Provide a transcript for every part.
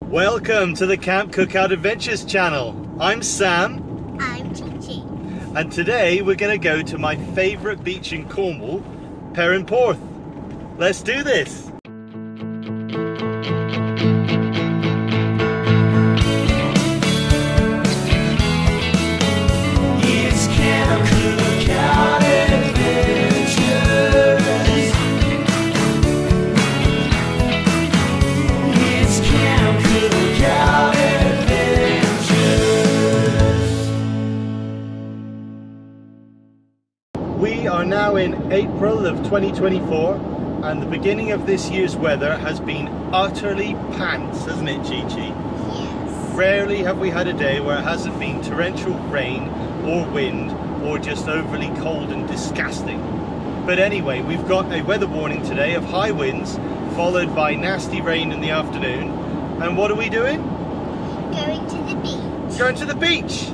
Welcome to the Camp Cookout Adventures channel. I'm Sam. I'm Chippy. And today we're going to go to my favourite beach in Cornwall, Perranporth. Let's do this. It's Camp Cookout Adventures. It's Camp Cookout Adventures. We are now in April of 2024 and the beginning of this year's weather has been utterly pants, hasn't it, Chi-Chi? Yes. Rarely have we had a day where it hasn't been torrential rain or wind or just overly cold and disgusting. But anyway, we've got a weather warning today of high winds followed by nasty rain in the afternoon. And what are we doing? Going to the beach. Going to the beach!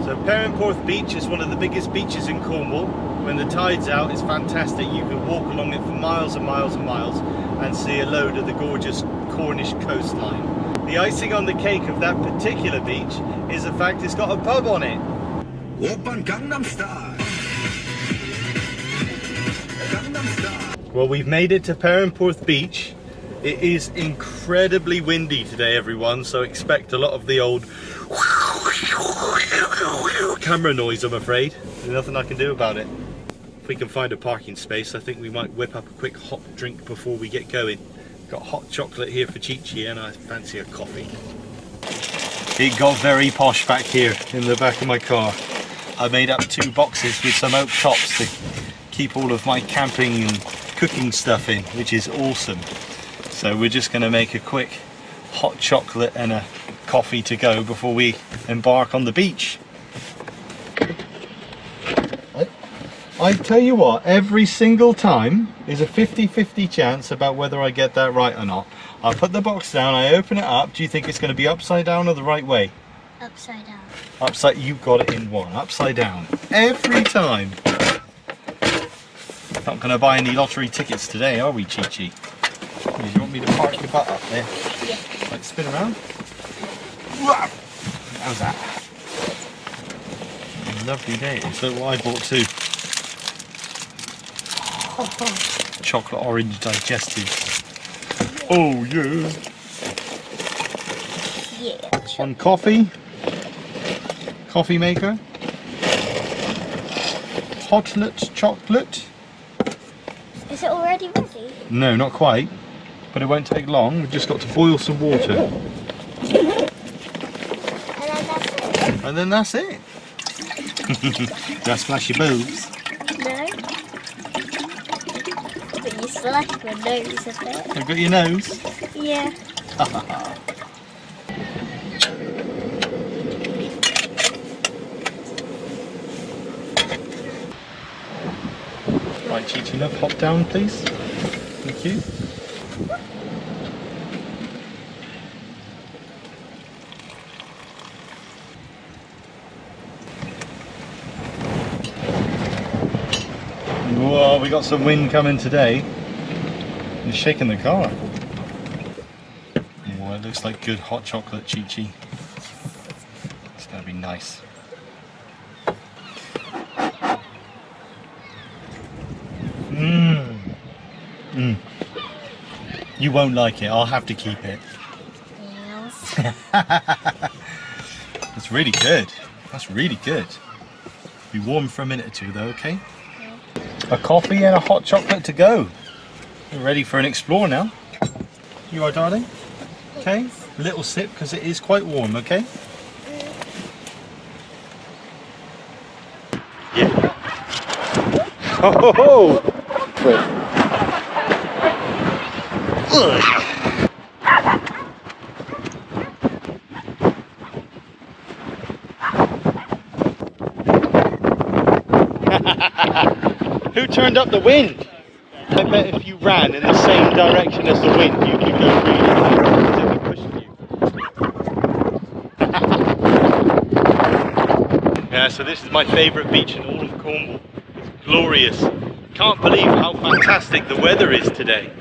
So Perranporth Beach is one of the biggest beaches in Cornwall. When the tide's out, it's fantastic. You can walk along it for miles and miles and miles and see a load of the gorgeous Cornish coastline. The icing on the cake of that particular beach is the fact it's got a pub on it. Open Gangnam Style. Gangnam Style. Well, we've made it to Perranporth Beach. It is incredibly windy today, everyone, so expect a lot of the old camera noise, I'm afraid. There's nothing I can do about it. If we can find a parking space, I think we might whip up a quick hot drink before we get going. Got hot chocolate here for Chi-Chi and I fancy a coffee. It got very posh back here in the back of my car. I made up 2 boxes with some oak tops to keep all of my camping and cooking stuff in, which is awesome. So we're just going to make a quick hot chocolate and a coffee to go before we embark on the beach. I tell you what, every single time is a 50-50 chance about whether I get that right or not. I put the box down, I open it up. Do you think it's going to be upside down or the right way? Upside down. Upside, you got it in one. Upside down. Every time. Not going to buy any lottery tickets today, are we, Chi-Chi? Do you want me to park your butt up there? Yeah. Like spin around? Wow. How's that? Lovely day. So what I bought too. Chocolate orange digestive. Oh yeah. Yeah. One coffee. Coffee maker. Hotlet chocolate. Is it already ready? No, not quite. But it won't take long. We've just got to boil some water. And then that's it. Do I splash your boobs? No. But you splash my nose a bit. I've got your nose. Yeah. Right, Chi-Chi love, hop down please. Thank you. Whoa, we got some wind coming today. It's shaking the car. Oh, it looks like good hot chocolate, Chi-Chi. It's gonna be nice. Mmm. You won't like it, I'll have to keep it. Yes. That's really good. That's really good. Be warm for a minute or two though, okay? A coffee and a hot chocolate to go. We're ready for an explore now. You are, darling? Okay, a little sip because it is quite warm, okay? Yeah. Oh! Who turned up the wind? I bet if you ran in the same direction as the wind, you could go really fast because it would push you. Yeah, so this is my favourite beach in all of Cornwall. It's glorious. Can't believe how fantastic the weather is today.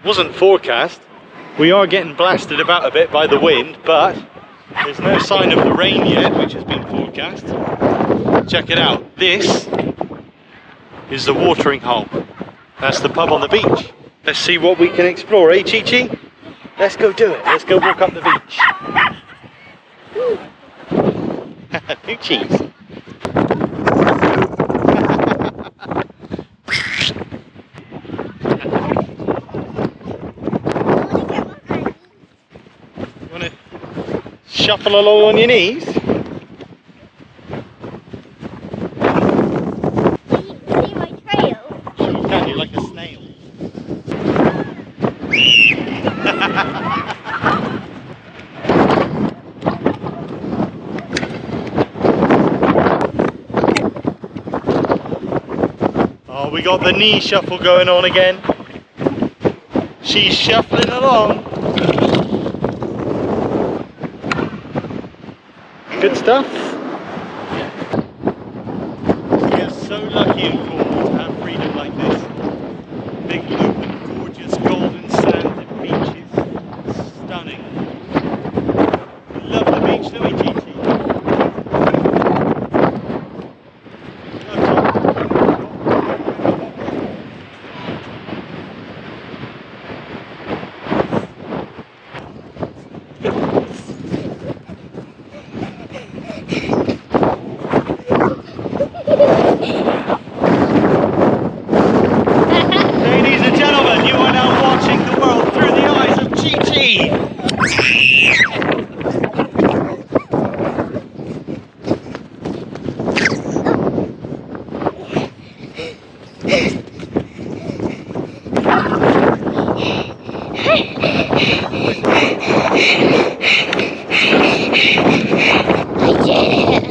Wasn't forecast, We are getting blasted about a bit by the wind, but there's no sign of the rain yet, which has been forecast. Check it out. This is the watering hole. That's the pub on the beach. Let's see what we can explore, eh, Chi-Chi? Let's go do it. Let's go walk up the beach. Poochies. You want to shuffle along on your knees? See my trail? You can, you're like a snail. Oh, we got the knee shuffle going on again. She's shuffling along. Good stuff. We are so lucky in Cornwall to have freedom like this. Big open, gorgeous, golden sand and beaches. Stunning. We love the beach, don't we, Chi-Chi? Ladies and gentlemen, you are now watching the world through the eyes of Chi-Chi.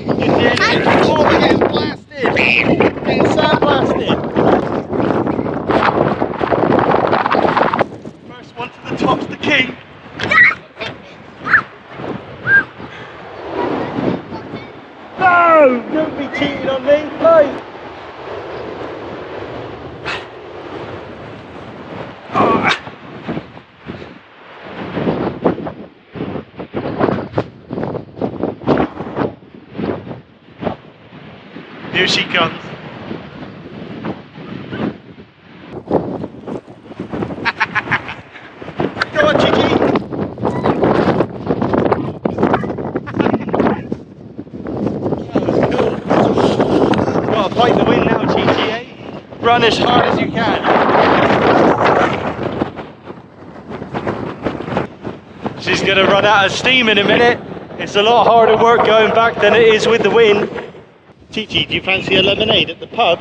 You did it! Oh, we're getting blasted! We're getting sand blasted! First one to the top's the king! No! Don't be cheating on me! Right! Here she comes. Go on, Chicky. That was cool. Gotta fight the wind now, Chichi, eh? Run as hard as you can. She's gonna run out of steam in a minute. It's a lot harder work going back than it is with the wind. Chi-Chi, do you fancy a lemonade at the pub?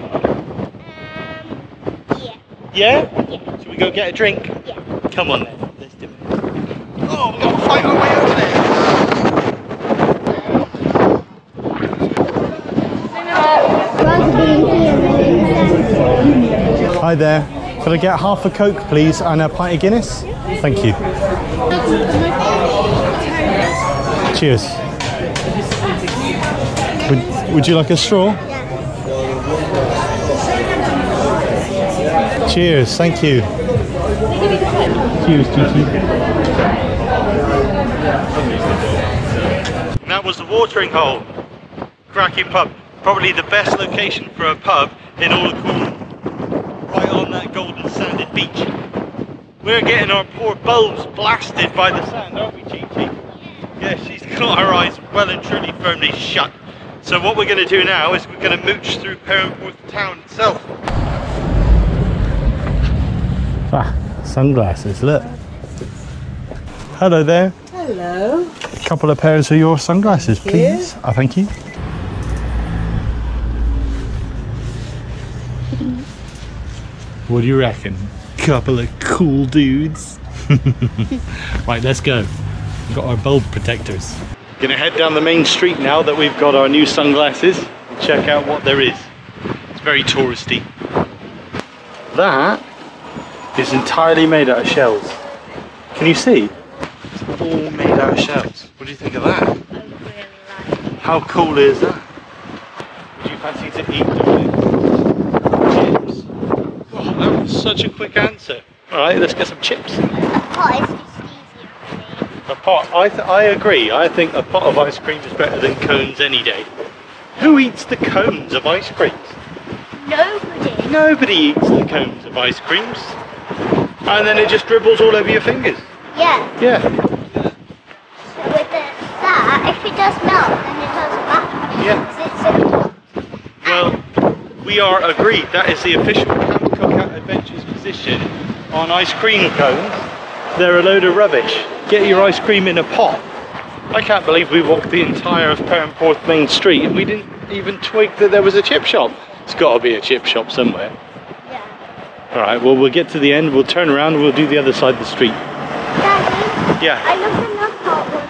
Yeah. Yeah? Yeah. Should we go get a drink? Yeah. Come on then, let's do it. Oh, we've got to fight our way over there. Hi there. Could I get half a Coke, please, and a pint of Guinness? Thank you. Cheers. Would you like a straw? Yeah. Cheers, thank you. Cheers, Chichi. That was the watering hole. Cracking pub. Probably the best location for a pub in all of Cornwall. Right on that golden sanded beach. We're getting our poor bulbs blasted by the sand, aren't we, Chi-Chi? Yeah, she's got her eyes well and truly firmly shut. So what we're going to do now is we're going to mooch through Perranporth town itself. Ah, sunglasses, look. Hello there. Hello. A couple of pairs of your sunglasses, please. Oh, thank you. What do you reckon? Couple of cool dudes. Right, let's go. We've got our bulb protectors. Gonna head down the main street now that we've got our new sunglasses and check out what there is. It's very touristy. That is entirely made out of shells. Can you see? It's all made out of shells. What do you think of that? I really like it. How cool is that? Would you fancy to eat them? Chips. Oh, that was such a quick answer. Alright, let's get some chips. I thought it was I agree. I think a pot of ice cream is better than cones any day. Who eats the cones of ice creams? Nobody. Nobody eats the cones of ice creams. And then it just dribbles all over your fingers. Yeah. Yeah. So with that, if it does melt, then it doesn't matter. Yeah. Because it's so hot. Well, we are agreed. That is the official Camp Cookout Adventures position on ice cream cones. They're a load of rubbish. Get your ice cream in a pot. I can't believe we walked the entire of Perranporth main street and we didn't even twig that there was a chip shop. It's got to be a chip shop somewhere. Yeah. Alright, well we'll get to the end, we'll turn around and we'll do the other side of the street. Daddy? Yeah. I looked in the pot one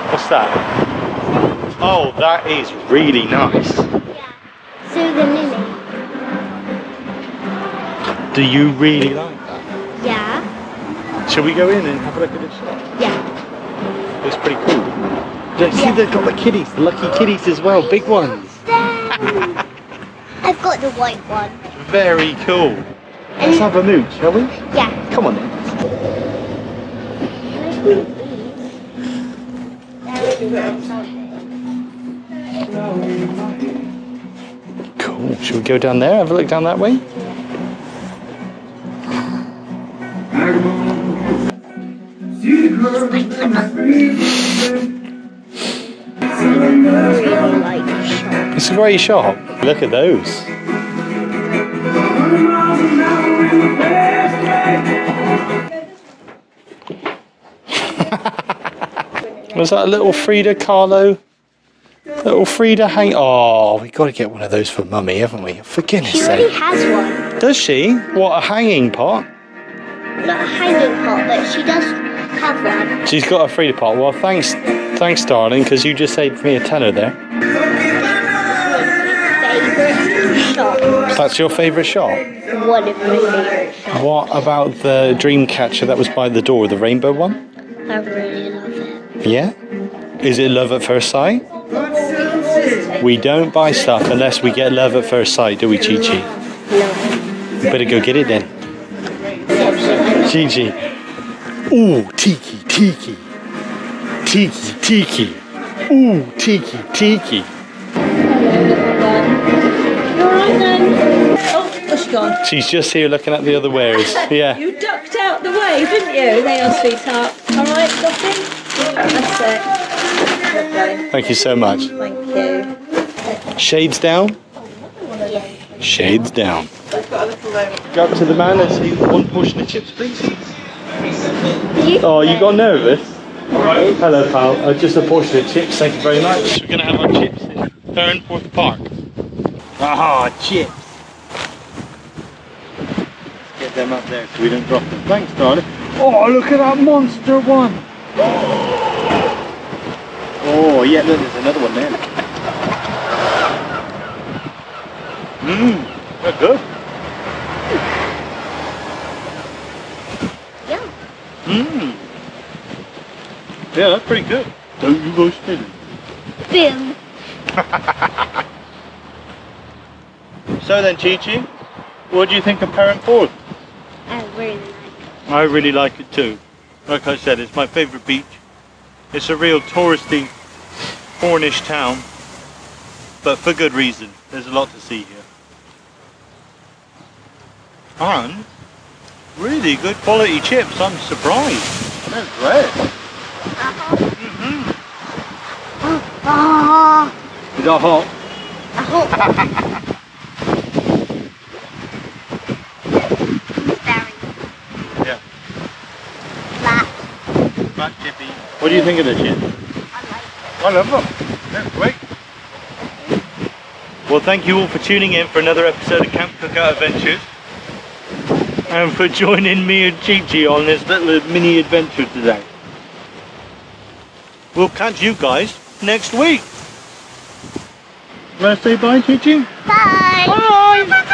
as What's that? Oh, that is really nice. well. Yeah. So the lily. Do you really like that? Yeah. Shall we go in and have a look at this shop? Yeah. It's pretty cool. See, they've got the kitties, the lucky kitties as well, big ones. I've got the white one. Very cool. Let's have a mooch, shall we? Yeah. Come on then. Cool. Shall we go down there? Have a look down that way? It's a great shop. Look at those. Was that a little Frida Kahlo? Little Frida hang. Oh, we got to get one of those for Mummy, haven't we? For goodness She sake. already has one. Does she? What, a hanging pot? Not a hanging pot, but she does have one. She's got a Frida pot. Well, thanks, darling, because you just saved me a tenner there. Favourite shop. That's your favourite shop? One of my favourite shops. What about the dream catcher that was by the door, the rainbow one? I really love it. Yeah? Is it love at first sight? We don't buy stuff unless we get love at first sight, do we, Chi Chi? No. You better go get it then. Chi Chi. Ooh, tiki, tiki. Tiki, tiki. Ooh, tiki, tiki. You alright then? Oh, where's she gone? She's just here looking at the other wares. Yeah. You ducked out the way, didn't you? There you are, sweetheart. Alright, nothing? That's it. Lovely. Thank you so much. Thank you. Shades down? Shades down. Go up to the man and see 1 portion of chips, please. Oh, you got nervous? Alright. Hello, pal. Just a portion of chips, thank you very much. We're going to have our chips in Perranporth Park. Aha, chips. Let's get them up there so we don't drop them. Thanks, darling. Oh, look at that monster one. Oh, yeah, look, there's another one there. Mmm, they're good. Yeah. Mmm. Yeah, that's pretty good. Don't you go steady. Boom. So then, Chi Chi, what do you think of Perranporth? I really like it. I really like it too. Like I said, it's my favourite beach. It's a real touristy, Cornish town, but for good reason. There's a lot to see here. And really good quality chips. I'm surprised. They're great. Oh, Is that hot? I hope very Yeah. flat. Fat chippy. What do you think of the chips? I like I love them. They're great. Well, thank you all for tuning in for another episode of Camp Cookout Adventures. And for joining me and Chi Chi on this little mini adventure today. We'll catch you guys next week. Want to say bye, Chi Chi? Bye. Bye!